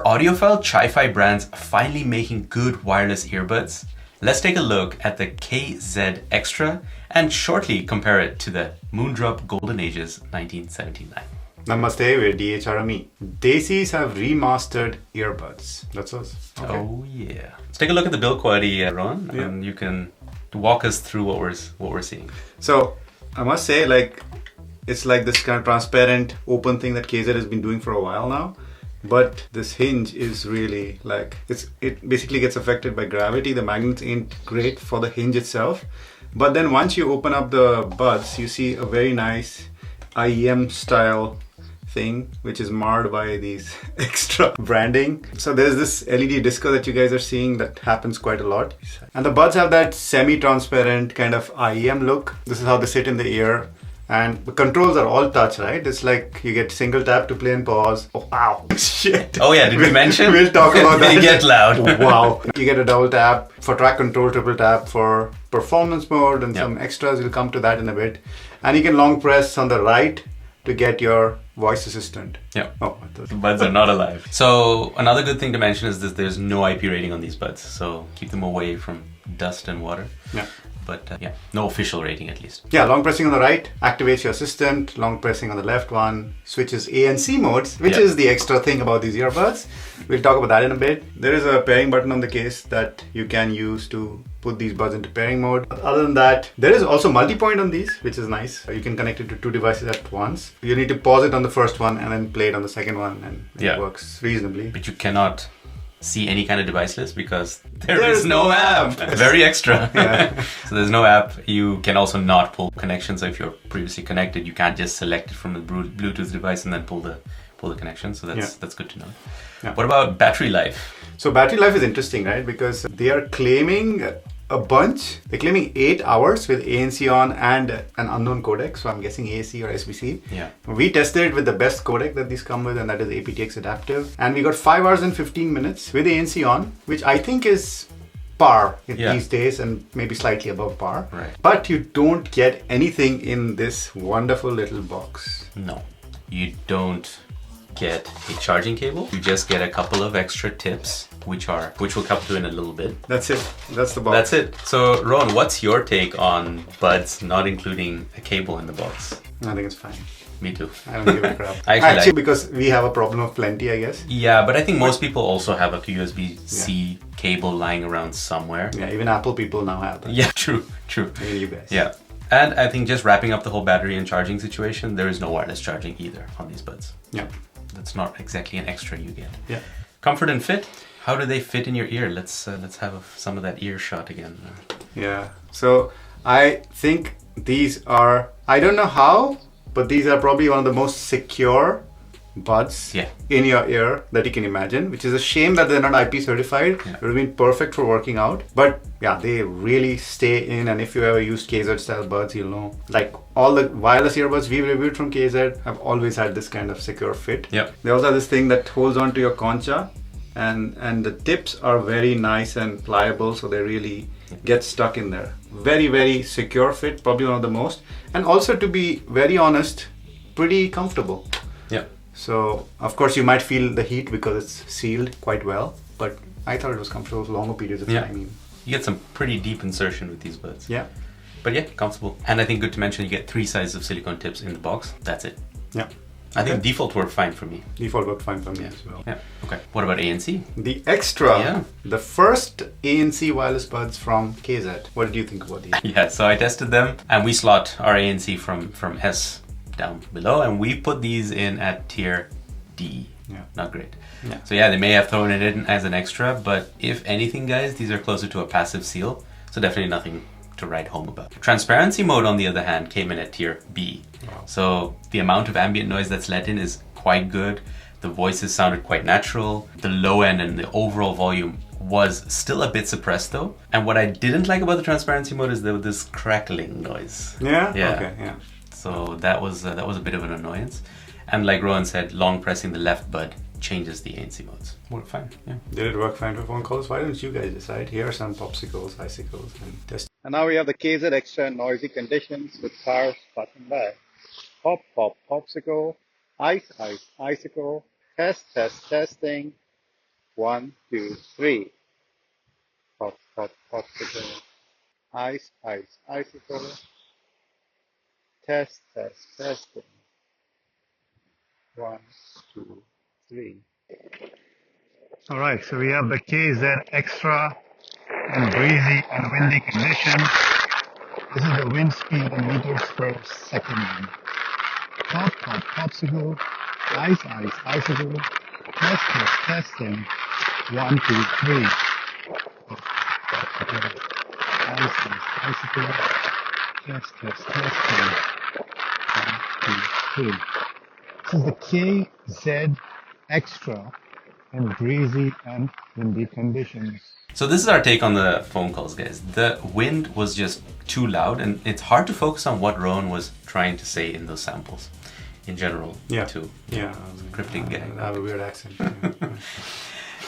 audiophile chifi brands are finally making good wireless earbuds? Let's take a look at the KZ Xtra and shortly compare it to the Moondrop Golden Ages 1979. Namaste, we're DHRME. Desis have remastered earbuds. That's us. Okay. Oh yeah. Let's take a look at the build quality, Ron, and you can walk us through what we're seeing. So I must say, it's like this kind of transparent, open thing that KZ has been doing for a while now. But this hinge is really it basically gets affected by gravity. The magnets ain't great for the hinge itself. But then once you open up the buds, you see a very nice IEM style thing, which is marred by these extra branding. So there's this LED disco that you guys are seeing that happens quite a lot. And the buds have that semi-transparent kind of IEM look. This is how they sit in the ear. And the controls are all touch, right? It's like you get single tap to play and pause. Oh, wow. Shit. Oh yeah, did we mention? We'll talk about that. They get loud. Wow. You get a double tap for track control, triple tap for performance mode and some extras. We'll come to that in a bit. And you can long press on the right to get your voice assistant. Yeah. Oh, the buds are not alive. So another good thing to mention is that there's no IP rating on these buds. So keep them away from dust and water. Yeah. But no official rating at least. Yeah, long pressing on the right activates your assistant. Long pressing on the left one switches ANC modes, which is the extra thing about these earbuds. We'll talk about that in a bit. There is a pairing button on the case that you can use to put these buds into pairing mode. Other than that, there is also multi-point on these, which is nice. You can connect it to two devices at once. You need to pause it on the first one and then play it on the second one, and it works reasonably. But you cannot see any kind of device list because there is no app. Very extra. So there's no app. You can also not pull connection. So if you're previously connected, you can't just select it from the Bluetooth device and then pull the connection. So that's good to know. What about battery life? So battery life is interesting, right? Because they are claiming a bunch. They're claiming 8 hours with ANC on and an unknown codec. So I'm guessing AAC or SBC. Yeah. We tested it with the best codec that these come with, and that is aptX adaptive. And we got 5 hours and 15 minutes with ANC on, which I think is par these days and maybe slightly above par. Right. But you don't get anything in this wonderful little box. No, you don't get a charging cable. You just get a couple of extra tips, which we'll come to in a little bit. That's it. That's the box. That's it. So Ron, what's your take on buds not including a cable in the box? I think it's fine. Me too. I don't give a crap. Actually, because we have a problem of plenty, I guess. Yeah, but I think most people also have a USB-C cable lying around somewhere. Yeah, even Apple people now have that. Yeah, true. Maybe you guys. Yeah. And I think just wrapping up the whole battery and charging situation, there is no wireless charging either on these buds. Yeah. That's not exactly an extra you get. Yeah. Comfort and fit. How do they fit in your ear? Let's have some of that ear shot again. Yeah. So I think these are, I don't know how, but these are probably one of the most secure buds in your ear that you can imagine, which is a shame that they're not IP certified. It would have been perfect for working out. But yeah, they really stay in, and if you ever used KZ style buds, you'll know. Like all the wireless earbuds we've reviewed from KZ have always had this kind of secure fit. Yep. They also have this thing that holds on to your concha, and the tips are very nice and pliable, so they really get stuck in there. Very, very secure fit, probably one of the most. And also, to be very honest, pretty comfortable. Yeah. So, of course, you might feel the heat because it's sealed quite well, but I thought it was comfortable for longer periods of time. You get some pretty deep insertion with these buds. Yeah. But yeah, comfortable. And I think good to mention, you get 3 sizes of silicone tips in the box. That's it. Yeah. I think default worked fine for me. Default worked fine for me as well. Yeah. Okay. What about ANC? The Xtra, the first ANC wireless buds from KZ. What did you think about these? Yeah, so I tested them and we slot our ANC from S down below, and we put these in at tier D. Yeah. Not great. Yeah. So yeah, they may have thrown it in as an extra, but if anything, guys, these are closer to a passive seal. So definitely nothing to write home about. Transparency mode, on the other hand, came in at tier B. Wow. So the amount of ambient noise that's let in is quite good. The voices sounded quite natural. The low end and the overall volume was still a bit suppressed though. And what I didn't like about the transparency mode is there was this crackling noise. Yeah? Yeah. Okay, yeah. So that was a bit of an annoyance. And like Rowan said, long pressing the left bud changes the ANC modes. Worked fine, yeah. Did it work fine for phone calls? Why don't you guys decide? Here are some popsicles, icicles, and test. And now we have the KZ Xtra noisy conditions with cars passing by. Pop, pop, popsicle, ice, ice, icicle, testing, 1, 2, 3. Hot, hot, hot together. Ice, ice, icicle. Test, test, testing. 1, 2, 3. All right, so we have the KZ Xtra in breezy and windy conditions. This is the wind speed in meters per second. Hot, hot, popsicle. Ice, ice, icicle. Test, test, testing. 1, 2, 3. Ice, ice, icicle. Test, test, testing. 1, 2, 3. This is the KZ Xtra in breezy and windy conditions. So this is our take on the phone calls, guys. The wind was just too loud, and it's hard to focus on what Rowan was trying to say in those samples in general. Yeah. Too. Yeah. Cryptic guy. I have a weird accent.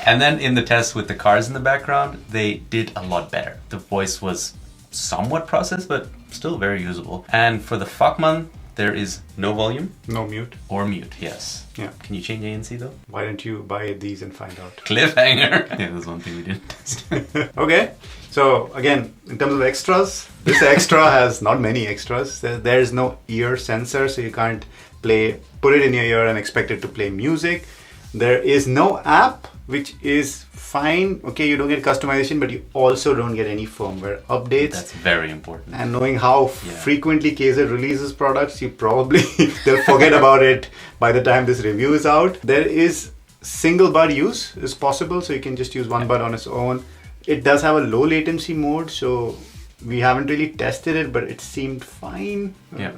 And then in the test with the cars in the background, they did a lot better. The voice was somewhat processed, but still very usable. And for the Fuckman, there is no volume. No mute. Or mute, yes. Yeah. Can you change ANC though? Why don't you buy these and find out? Cliffhanger. Yeah, that's one thing we didn't test. Okay. So again, in terms of extras, this Xtra has not many extras. There's no ear sensor, so you can't put it in your ear and expect it to play music. There is no app, which is fine. Okay, you don't get customization, but you also don't get any firmware updates. That's very important. And knowing how frequently KZ releases products, you probably they'll forget about it by the time this review is out. There is single bud use is possible, so you can just use one bud on its own. It does have a low latency mode, so we haven't really tested it, but it seemed fine,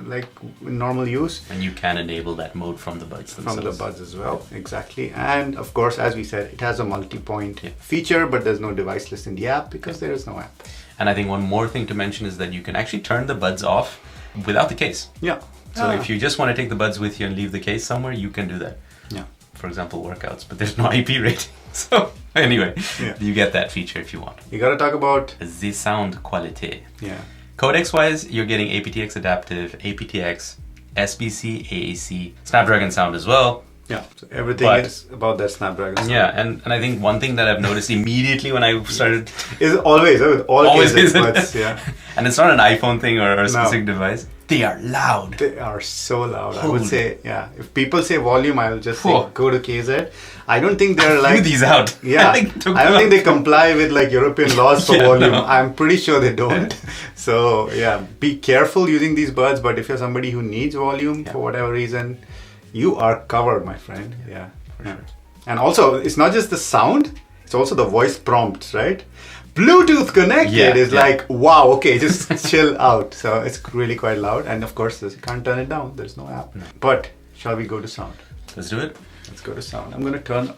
like in normal use. And you can enable that mode from the buds themselves. From the buds as well, exactly. And of course, as we said, it has a multi-point feature, but there's no device list in the app because there is no app. And I think one more thing to mention is that you can actually turn the buds off without the case. Yeah. So if you just want to take the buds with you and leave the case somewhere, you can do that. Yeah. For example, workouts, but there's no IP rating. So anyway, you get that feature if you want. You gotta talk about the sound quality. Yeah. Codex-wise, you're getting aptX adaptive, aptX, SBC, AAC, Snapdragon sound as well. Yeah, so everything is about that Snapdragon sound. Yeah, and I think one thing that I've noticed immediately when I started... is always, with all cases, buds, and it's not an iPhone thing or a specific device. They are loud. They are so loud. I would say, if people say volume, I will just say go to KZ. I don't think they're like... these out. Yeah, I don't think they comply with like European laws for volume. No. I'm pretty sure they don't. So be careful using these buds, but if you're somebody who needs volume for whatever reason, you are covered, my friend. Yeah, for sure. And also, it's not just the sound, it's also the voice prompts, right? Bluetooth connected is like, wow, okay, just chill out. So it's really quite loud. And of course, you can't turn it down. There's no app. No. But shall we go to sound? Let's do it. Let's go to sound. I'm going to turn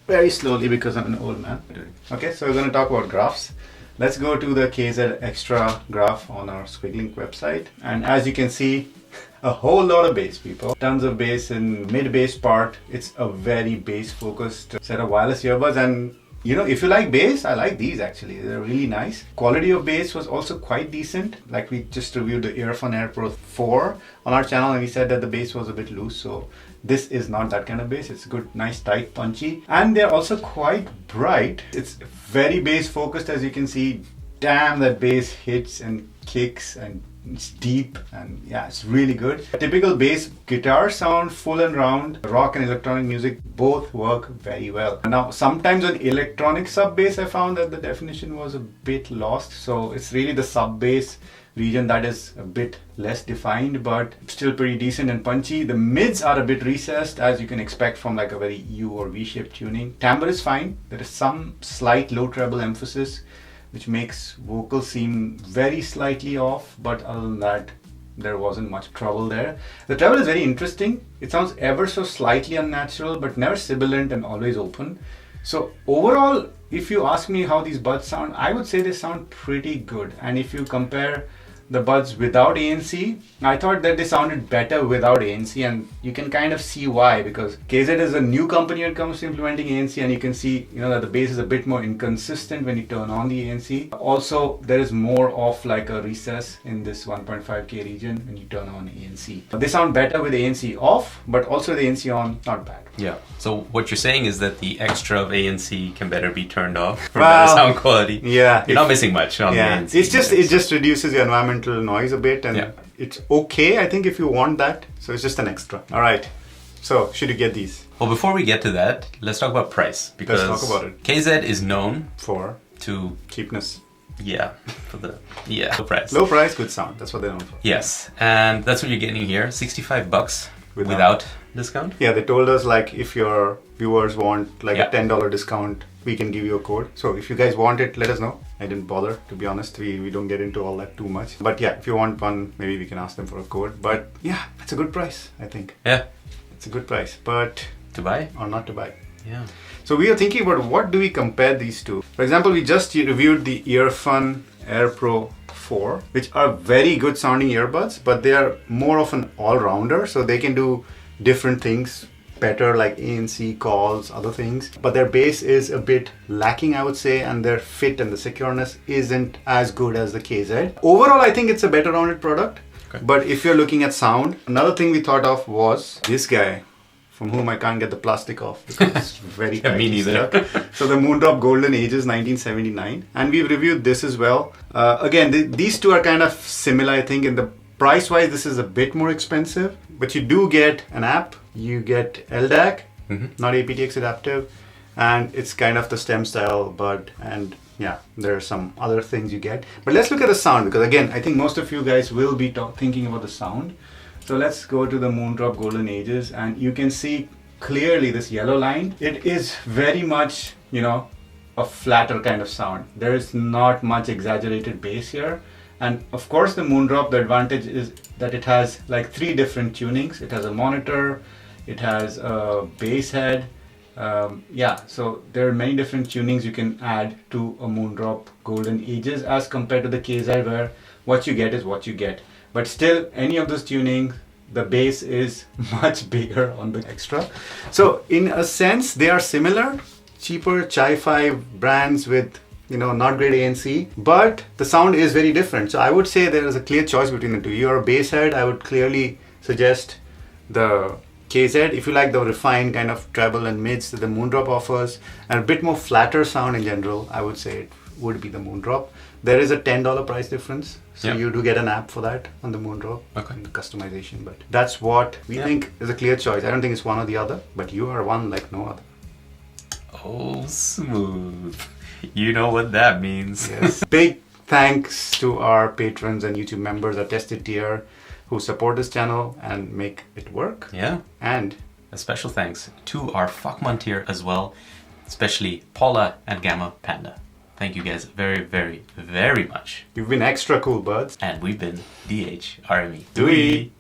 very slowly because I'm an old man. Okay, so we're going to talk about graphs. Let's go to the KZ Xtra graph on our Squiglink website. And as you can see, a whole lot of bass, people. Tons of bass in mid-bass part. It's a very bass-focused set of wireless earbuds. And you know, if you like bass, I like these actually. They're really nice. Quality of bass was also quite decent. Like we just reviewed the Earphone Air Pro 4 on our channel and we said that the bass was a bit loose. So this is not that kind of bass. It's good, nice, tight, punchy. And they're also quite bright. It's very bass focused, as you can see. Damn, that bass hits and kicks and it's deep and it's really good. Typical bass guitar sound, full and round. Rock and electronic music both work very well. Now sometimes on electronic sub bass I found that the definition was a bit lost, so it's really the sub bass region that is a bit less defined, but still pretty decent and punchy. The mids are a bit recessed, as you can expect from like a very U or V-shaped tuning. Timbre is fine. There is some slight low treble emphasis which makes vocals seem very slightly off, but other than that, there wasn't much trouble there. The treble is very interesting. It sounds ever so slightly unnatural, but never sibilant and always open. So overall, if you ask me how these buds sound, I would say they sound pretty good. And if you compare the buds without ANC. I thought that they sounded better without ANC, and you can kind of see why, because KZ is a new company when it comes to implementing ANC, and you can see, that the bass is a bit more inconsistent when you turn on the ANC. Also, there is more of like a recess in this 1.5K region when you turn on ANC. They sound better with ANC off, but also the ANC on, not bad. Yeah. So what you're saying is that the extra of ANC can better be turned off for better sound quality. Yeah. You're not missing much on the ANC. It just reduces your environmental noise a bit, and it's okay, I think, if you want that. So it's just an extra. All right. So should you get these? Well, before we get to that, let's talk about price. Because let's talk about it. KZ is known to cheapness. Yeah, low price. Low price, good sound. That's what they're known for. Yes, and that's what you're getting here. $65 without discount. Yeah, they told us like if your viewers want like a $10 discount, we can give you a code. So if you guys want it, let us know. I didn't bother, to be honest. We don't get into all that too much. But yeah, if you want one, maybe we can ask them for a code. But yeah, it's a good price, I think. Yeah. It's a good price. But to buy or not to buy. Yeah. So we are thinking about what do we compare these to. For example, we just reviewed the Earfun Air Pro 4, which are very good sounding earbuds, but they are more of an all-rounder, so they can do different things better, like ANC calls, other things. But their bass is a bit lacking, I would say, and their fit and the secureness isn't as good as the KZ. Overall, I think it's a better rounded product. Okay. But if you're looking at sound, another thing we thought of was this guy, from whom I can't get the plastic off because it's very me neither. So the Moondrop Golden Ages 1979, and we've reviewed this as well. Again, these two are kind of similar, I think. In the price wise, this is a bit more expensive, but you do get an app, you get LDAC, not aptX adaptive, and it's kind of the stem style bud, and yeah, there are some other things you get. But let's look at the sound, because again, I think most of you guys will be thinking about the sound. So let's go to the Moondrop Golden Ages, and you can see clearly this yellow line. It is very much, a flatter kind of sound. There is not much exaggerated bass here. And of course the Moondrop, the advantage is that it has like 3 different tunings. It has a monitor, it has a bass head. So there are many different tunings you can add to a Moondrop Golden Ages as compared to the KZ, where what you get is what you get. But still, any of those tunings, the bass is much bigger on the Xtra. So in a sense, they are similar, cheaper chifi brands with not great ANC, but the sound is very different. So I would say there is a clear choice between the two. Your bass head, I would clearly suggest the KZ. If you like the refined kind of treble and mids that the Moondrop offers, and a bit more flatter sound in general, I would say it would be the Moondrop. There is a $10 price difference, so you do get an app for that on the Moondrop, and the customization. But that's what we think is a clear choice. I don't think it's one or the other, but you are one like no other. Oh, smooth. You know what that means. Yes. Big thanks to our patrons and YouTube members at Tested Tier who support this channel and make it work. Yeah. And a special thanks to our Fuckman tier as well, especially Paula and Gamma Panda. Thank you guys very, very, very much. You've been extra cool, buds. And we've been DHRME. Dewey.